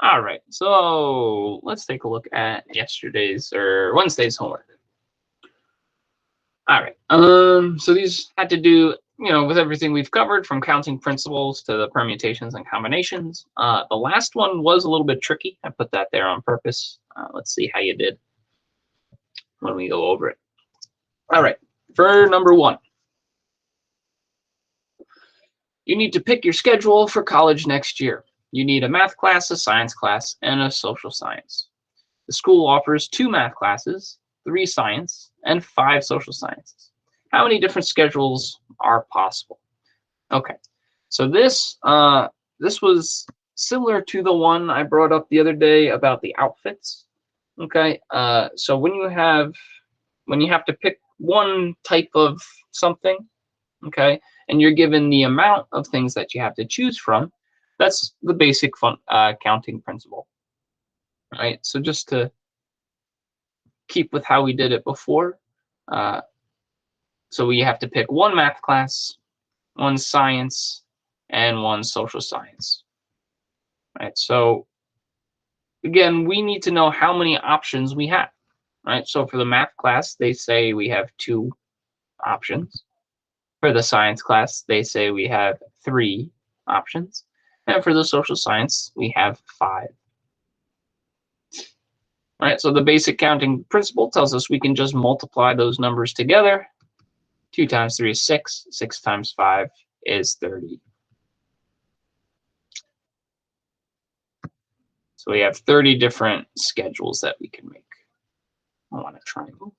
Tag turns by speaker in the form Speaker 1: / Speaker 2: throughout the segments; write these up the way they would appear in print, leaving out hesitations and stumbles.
Speaker 1: All right, so let's take a look at yesterday's or Wednesday's homework. All right, so these had to do, with everything we've covered from counting principles to the permutations and combinations. The last one was a little bit tricky. I put that there on purpose. Let's see how you did when we go over it. All right, for number one, you need to pick your schedule for college next year. You need a math class, a science class, and a social science. The school offers 2 math classes, 3 science, and 5 social sciences. How many different schedules are possible? Okay, so this was similar to the one I brought up the other day about the outfits. Okay, so when you have to pick one type of something, okay, and you're given the amount of things that you have to choose from, that's the basic counting principle. All right, so just to keep with how we did it before, so we have to pick 1 math class, 1 science, and 1 social science. All right, so again, we need to know how many options we have. Right, so for the math class, they say we have 2 options. For the science class, they say we have 3 options. And for the social science, we have 5. All right, so the basic counting principle tells us we can just multiply those numbers together. 2 times 3 is 6. 6 times 5 is 30. So we have 30 different schedules that we can make. I want a triangle.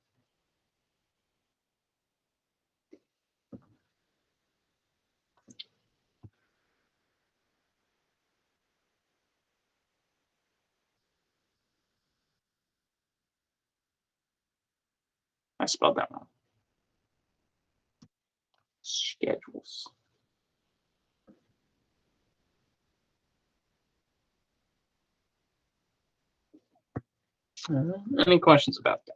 Speaker 1: I spelled that wrong. Schedules. Any questions about that?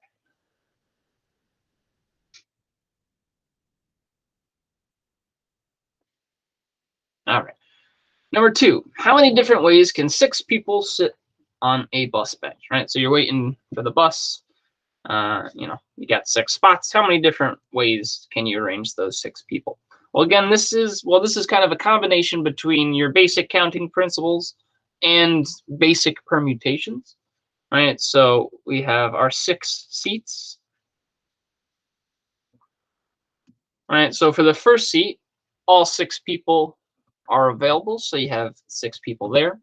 Speaker 1: All right. Number 2, how many different ways can 6 people sit on a bus bench? Right. So you're waiting for the bus. You got 6 spots. How many different ways can you arrange those 6 people? Well, again, this is kind of a combination between your basic counting principles and basic permutations. Right. So we have our 6 seats. Right. So for the first seat, all 6 people are available. So you have 6 people there.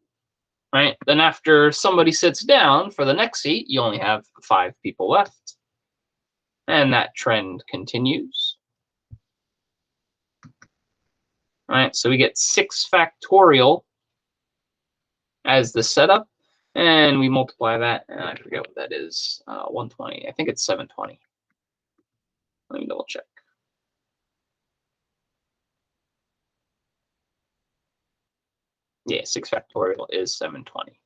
Speaker 1: Right. Then after somebody sits down for the next seat, you only have 5 people left. And that trend continues. Right. So we get 6 factorial as the setup. And we multiply that. And I forget what that is. 120. I think it's 720. Let me double check. Yeah, 6 factorial is 720.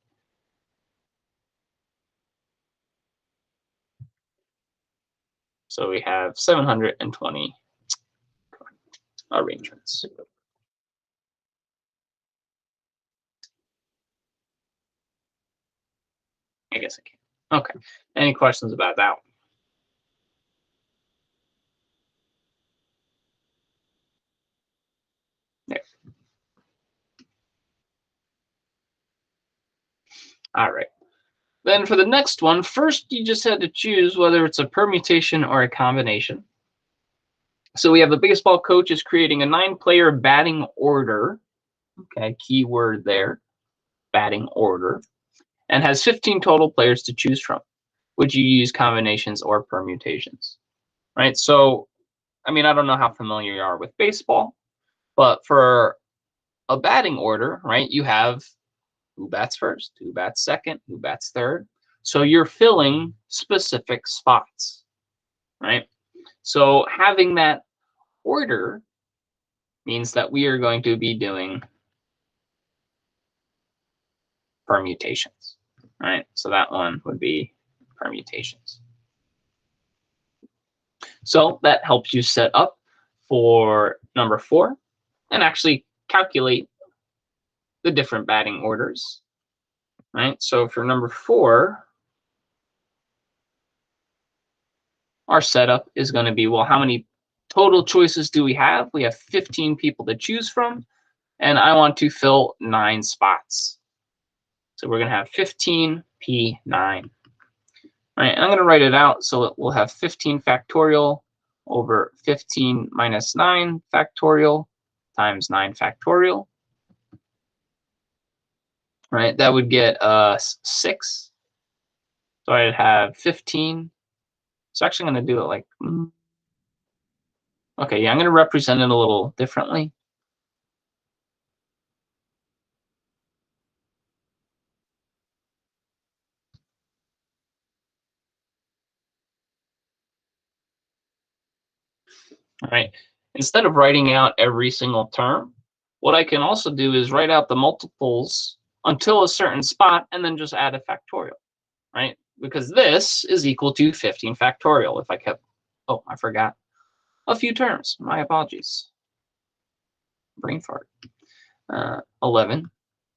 Speaker 1: So we have 720 arrangements. I guess I can. Okay. Any questions about that one? There. All right. Then for the next one, first you just had to choose whether it's a permutation or a combination. So we have the baseball coach is creating a 9-player batting order. Okay, keyword there, batting order, and has 15 total players to choose from. Would you use combinations or permutations? Right. So, I mean, I don't know how familiar you are with baseball, but for a batting order, right, you have who bats first, who bats second, who bats third. So you're filling specific spots, right? So having that order means that we are going to be doing permutations, right? So that one would be permutations. So that helps you set up for number 4 and actually calculate the different batting orders. right? So for number 4, our setup is going to be, well, how many total choices do we have? We have 15 people to choose from, and I want to fill 9 spots. So we're going to have 15p9. Right, and I'm going to write it out, so we'll have 15 factorial over 15 minus 9 factorial times 9 factorial. Right, that would get 6. So I'd have 15. So actually I'm going to do it like, okay, yeah, I'm going to represent it a little differently. All right, instead of writing out every single term, what I can also do is write out the multiples until a certain spot and then just add a factorial, right? Because this is equal to 15 factorial. If I kept, oh, I forgot a few terms. My apologies. Brain fart. 11,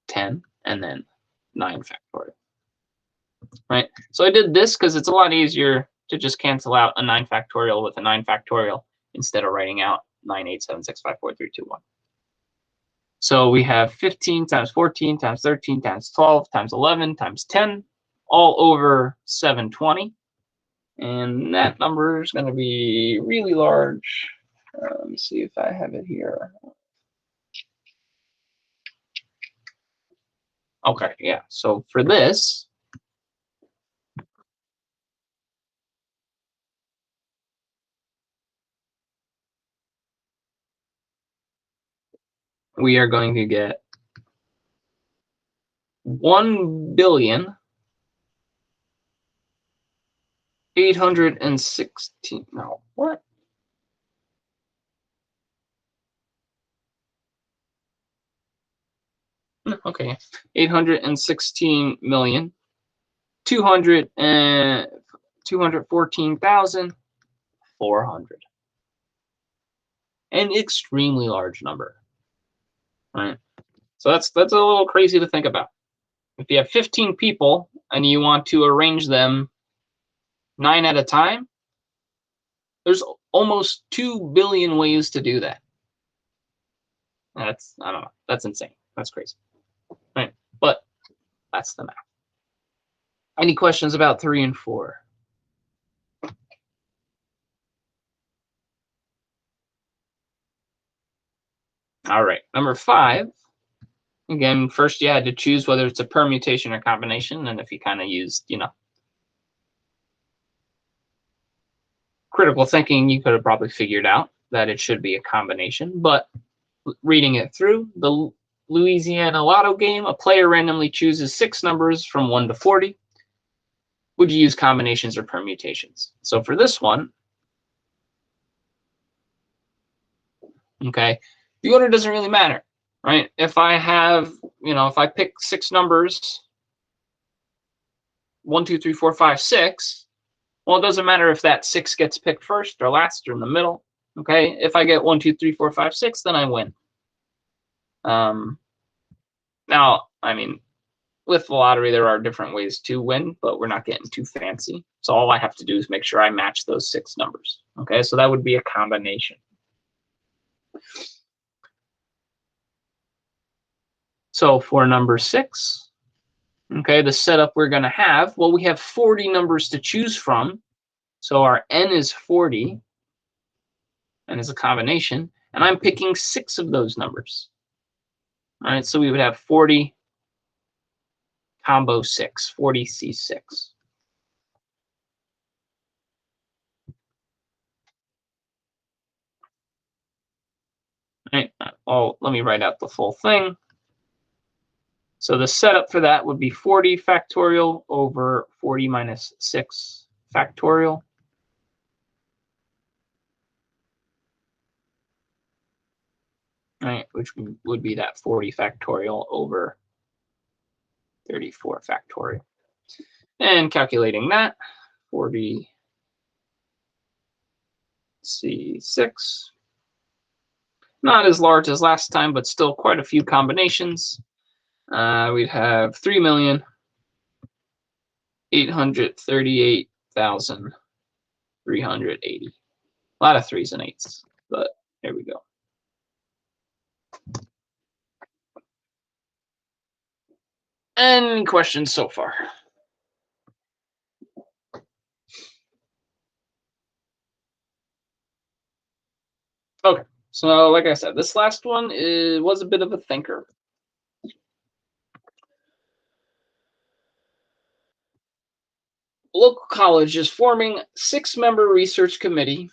Speaker 1: 10, and then 9 factorial. Right? So I did this because it's a lot easier to just cancel out a 9 factorial with a 9 factorial instead of writing out 9, 8, 7, 6, 5, 4, 3, 2, 1. So we have 15 times 14 times 13 times 12 times 11 times 10, all over 720. And that number is going to be really large. Let me see if I have it here. Okay, yeah. So for this, we are going to get 1,816,000,000. No, what? Okay, 816,214,400. An extremely large number, right? So that's a little crazy to think about. If you have 15 people and you want to arrange them 9 at a time, there's almost 2 billion ways to do that. That's, I don't know, that's insane. That's crazy, right? But that's the math. Any questions about 3 and 4? All right, number 5. Again, first you had to choose whether it's a permutation or combination, and if you kind of used, critical thinking, you could have probably figured out that it should be a combination. But reading it through, the Louisiana Lotto game, a player randomly chooses 6 numbers from 1 to 40. Would you use combinations or permutations? So for this one, okay, the order doesn't really matter, right? If I have, if I pick 6 numbers, 1, 2, 3, 4, 5, 6, well, it doesn't matter if that 6 gets picked first or last or in the middle. Okay, if I get 1, 2, 3, 4, 5, 6, then I win. Now, I mean, with the lottery, there are different ways to win, but we're not getting too fancy. So all I have to do is make sure I match those 6 numbers. Okay, so that would be a combination. So for number 6, okay, the setup we're going to have, well, we have 40 numbers to choose from. So our n is 40, and it's a combination, and I'm picking 6 of those numbers. All right, so we would have 40 combo 6, 40C6. All right, well, let me write out the full thing. So the setup for that would be 40 factorial over 40 minus 6 factorial. Right, which would be that 40 factorial over 34 factorial. And calculating that, 40 C6. Not as large as last time, but still quite a few combinations. We'd have 3,000,000 838,380. A lot of 3s and 8s, but here we go. Any questions so far? Okay, so like I said, this last one was a bit of a thinker. Local college is forming 6-member research committee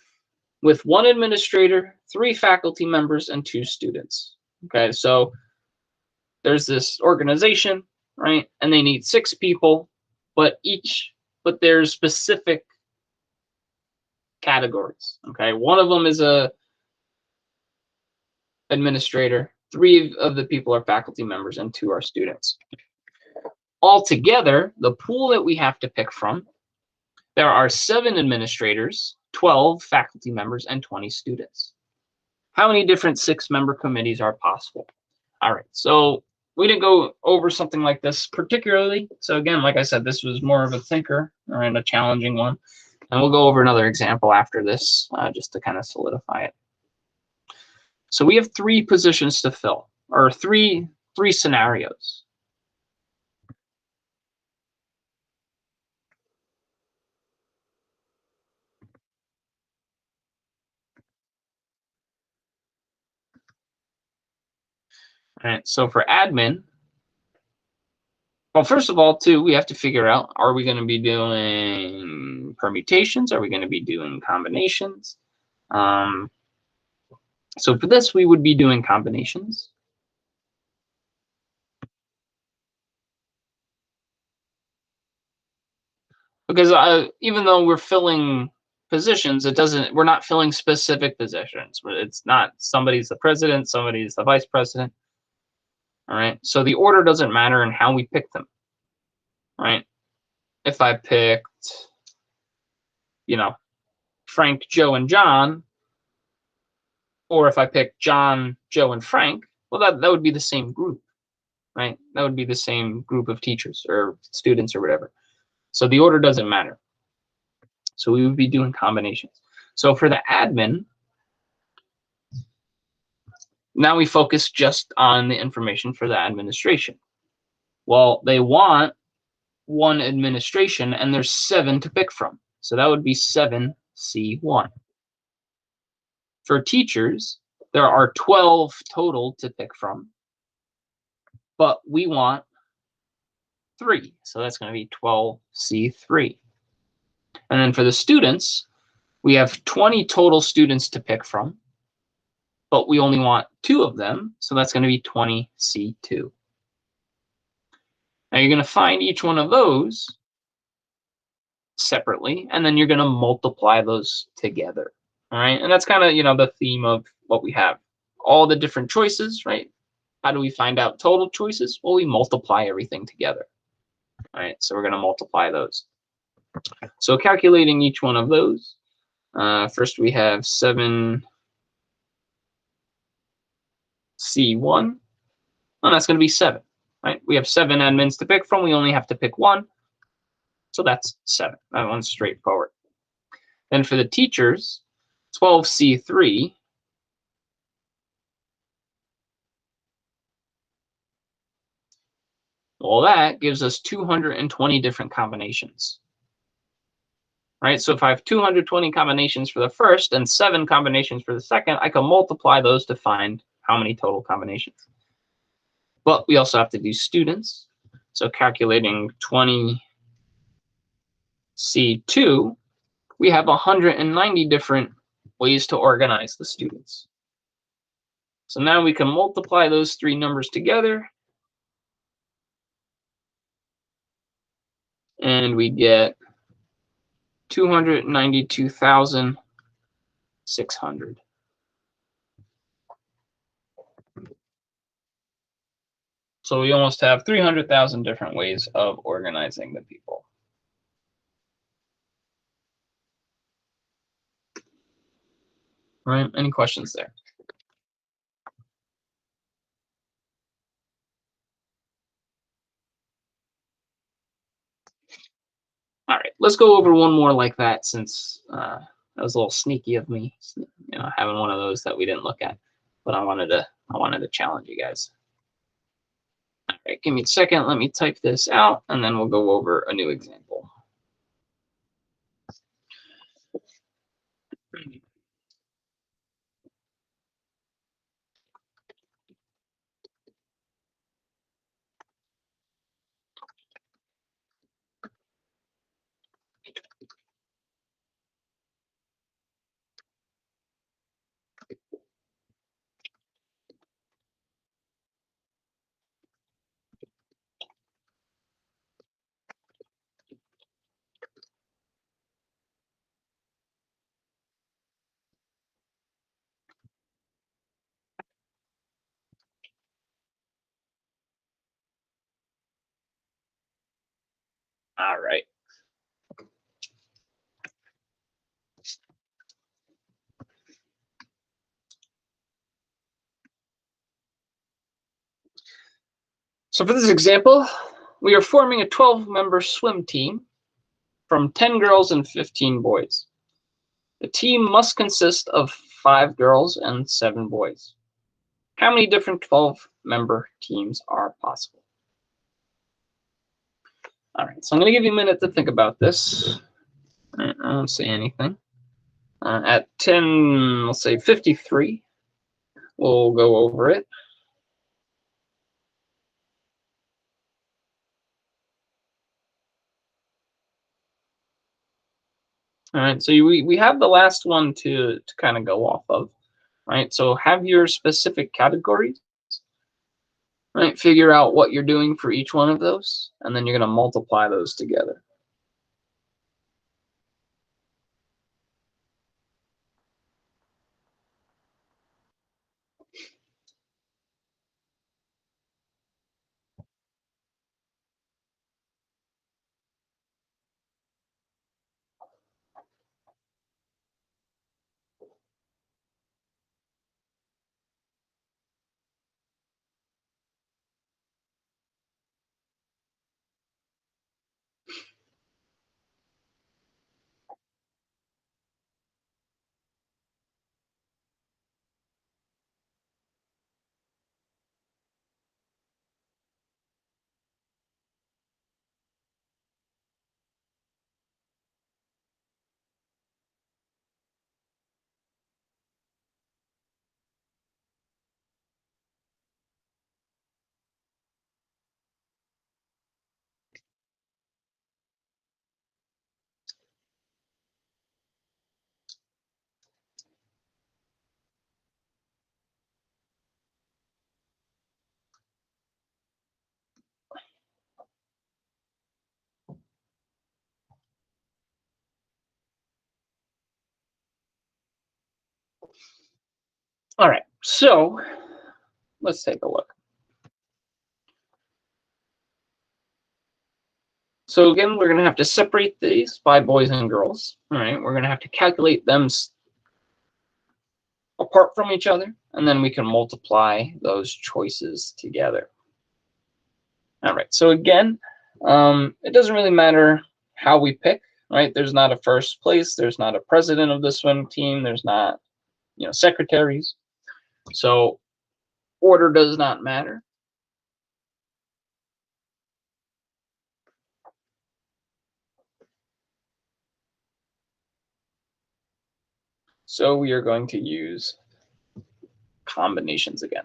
Speaker 1: with 1 administrator, 3 faculty members, and 2 students. Okay, so there's this organization, right? And they need 6 people, but there's specific categories. Okay, one of them is a administrator, 3 of the people are faculty members, and 2 are students. Altogether, the pool that we have to pick from, there are 7 administrators, 12 faculty members, and 20 students. How many different 6-member committees are possible? All right, so we didn't go over something like this particularly. So again, like I said, this was more of a thinker and a challenging one. And we'll go over another example after this, just to kind of solidify it. So we have 3 positions to fill, or three scenarios. All right, so for admin, well, first of all, too, we have to figure out, are we going to be doing permutations? Are we going to be doing combinations? So for this, we would be doing combinations. Because even though we're filling positions, we're not filling specific positions. It's not somebody's the president, somebody's the vice president. All right, so the order doesn't matter in how we pick them. Right? If I picked, Frank, Joe, and John, or if I picked John, Joe, and Frank, well, that would be the same group, right? That would be the same group of teachers or students or whatever. So the order doesn't matter. So we would be doing combinations. So for the admin, now we focus just on the information for the administration. Well, they want 1 administration, and there's 7 to pick from. So that would be 7C1. For teachers, there are 12 total to pick from, but we want 3. So that's going to be 12C3. And then for the students, we have 20 total students to pick from, but we only want 2 of them. So that's going to be 20C2. Now you're going to find each one of those separately, and then you're going to multiply those together. All right. And that's kind of, the theme of what we have. All the different choices, right? How do we find out total choices? Well, we multiply everything together. All right. So we're going to multiply those. So calculating each one of those, first we have 7C1. And that's going to be 7. Right? We have 7 admins to pick from. We only have to pick 1. So that's 7. That one's straightforward. Then for the teachers, 12C3. Well, that gives us 220 different combinations. Right? So if I have 220 combinations for the first and 7 combinations for the second, I can multiply those to find how many total combinations. But we also have to do students. So calculating 20C2, we have 190 different ways to organize the students. So now we can multiply those 3 numbers together, and we get 292,600. So we almost have 300,000 different ways of organizing the people. All right, any questions there? All right, let's go over one more like that, since that was a little sneaky of me, having one of those that we didn't look at. But I wanted to challenge you guys. All right, give me a second. Let me type this out, and then we'll go over a new example. All right. So for this example, we are forming a 12-member swim team from 10 girls and 15 boys. The team must consist of 5 girls and 7 boys. How many different 12-member teams are possible? All right, so I'm going to give you a minute to think about this. I don't say anything. At 10, let's say 53, we'll go over it. All right, so we have the last one to kind of go off of, right? So have your specific categories, right? Figure out what you're doing for each one of those, and then you're going to multiply those together. All right, so let's take a look. So again, we're going to have to separate these by boys and girls. All right, we're going to have to calculate them apart from each other, and then we can multiply those choices together. All right, so again, it doesn't really matter how we pick, right? There's not a first place. There's not a president of the swim team. There's not, secretaries. So order does not matter. So we are going to use combinations again.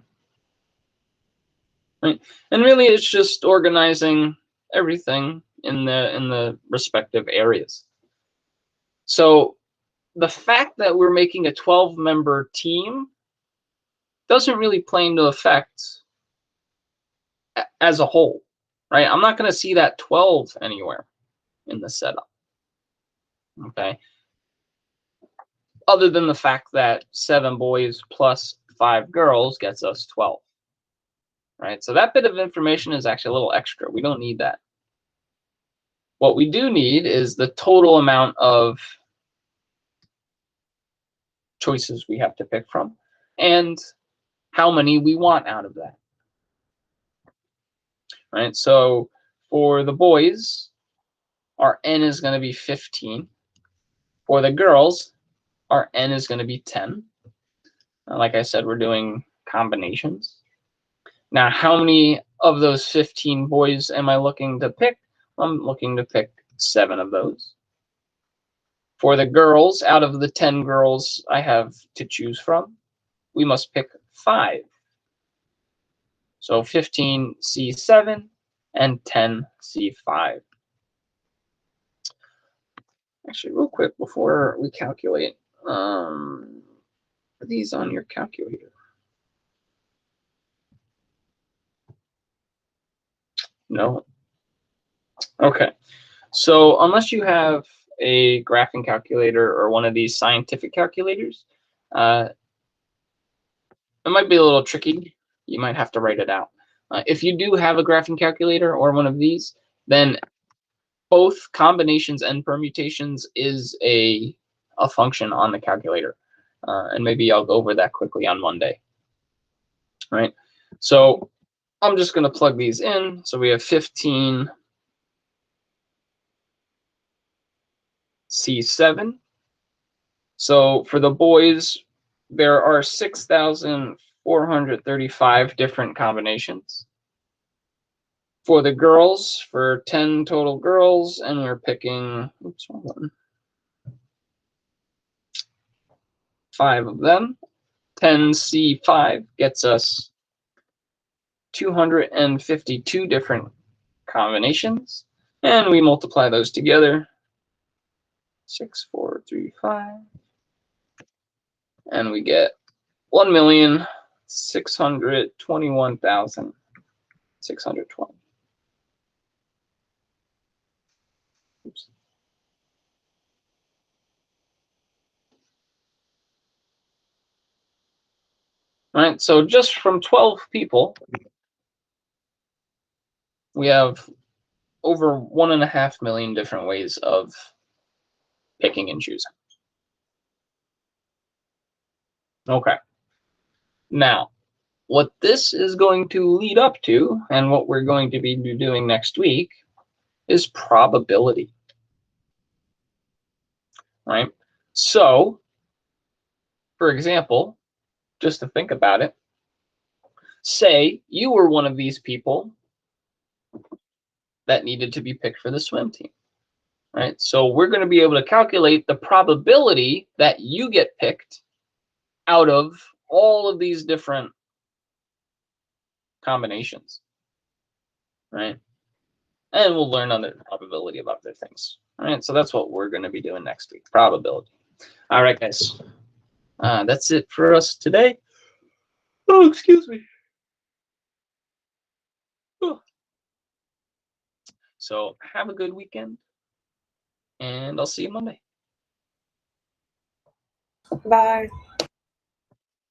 Speaker 1: Right? And really, it's just organizing everything in the respective areas. So the fact that we're making a 12-member team doesn't really play into effect as a whole, right? I'm not going to see that 12 anywhere in the setup, okay? Other than the fact that 7 boys plus 5 girls gets us 12, right? So that bit of information is actually a little extra. We don't need that. What we do need is the total amount of choices we have to pick from and how many we want out of that, right? So for the boys, our n is going to be 15. For the girls, our n is going to be 10. Like I said, we're doing combinations. Now, how many of those 15 boys am I looking to pick? I'm looking to pick 7 of those. For the girls, out of the 10 girls I have to choose from, we must pick 5. So 15C7 and 10C5. Actually, real quick before we calculate, are these on your calculator? No. Okay. So unless you have a graphing calculator or one of these scientific calculators, it might be a little tricky. You might have to write it out. If you do have a graphing calculator or one of these, then both combinations and permutations is a function on the calculator. And maybe I'll go over that quickly on Monday. All right. So I'm just going to plug these in. So we have 15 C7. So for the boys, there are 6,435 different combinations. For the girls, for 10 total girls, and we're picking, oops, wrong one, 5 of them. 10C5 gets us 252 different combinations, and we multiply those together. 6,435, and we get 1,621,620. Oops. All right, so just from 12 people, we have over 1.5 million different ways of picking and choosing. Okay. Now, what this is going to lead up to, and what we're going to be doing next week, is probability. Right? So, for example, just to think about it, say you were one of these people that needed to be picked for the swim team. Right? So we're going to be able to calculate the probability that you get picked out of all of these different combinations. Right? And we'll learn on the probability of other things. All right, so that's what we're going to be doing next week, probability. All right, guys. That's it for us today. Oh, excuse me. Oh. So have a good weekend, and I'll see you Monday.
Speaker 2: Bye.